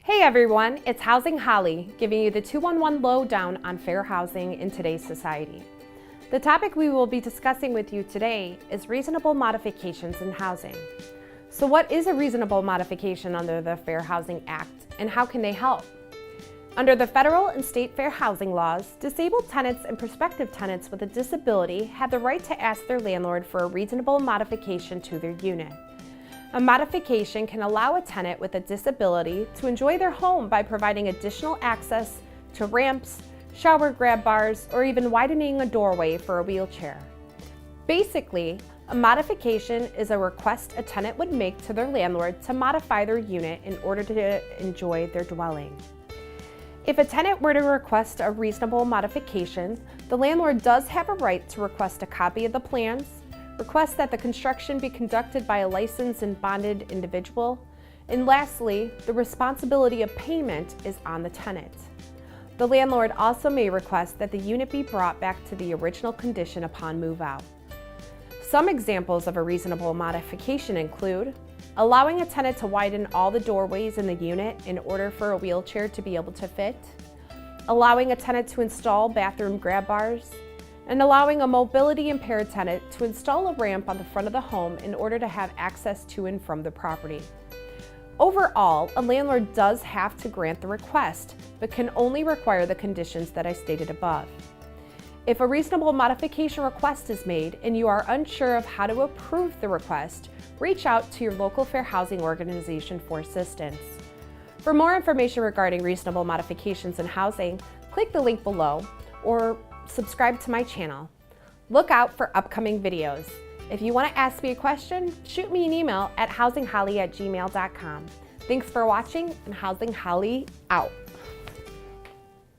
Hey everyone, it's Housing Holly, giving you the 211 lowdown on fair housing in today's society. The topic we will be discussing with you today is reasonable modifications in housing. So what is a reasonable modification under the Fair Housing Act, and how can they help? Under the federal and state fair housing laws, disabled tenants and prospective tenants with a disability have the right to ask their landlord for a reasonable modification to their unit. A modification can allow a tenant with a disability to enjoy their home by providing additional access to ramps, shower grab bars, or even widening a doorway for a wheelchair. Basically, a modification is a request a tenant would make to their landlord to modify their unit in order to enjoy their dwelling. If a tenant were to request a reasonable modification, the landlord does have a right to request a copy of the plans, request that the construction be conducted by a licensed and bonded individual, and lastly, the responsibility of payment is on the tenant. The landlord also may request that the unit be brought back to the original condition upon move-out. Some examples of a reasonable modification include allowing a tenant to widen all the doorways in the unit in order for a wheelchair to be able to fit, allowing a tenant to install bathroom grab bars, and allowing a mobility impaired tenant to install a ramp on the front of the home in order to have access to and from the property. Overall, a landlord does have to grant the request, but can only require the conditions that I stated above. If a reasonable modification request is made and you are unsure of how to approve the request, reach out to your local fair housing organization for assistance. For more information regarding reasonable modifications in housing, click the link below or subscribe to my channel. Look out for upcoming videos. If you want to ask me a question, shoot me an email at housingholly@gmail.com. Thanks for watching, and Housing Holly out.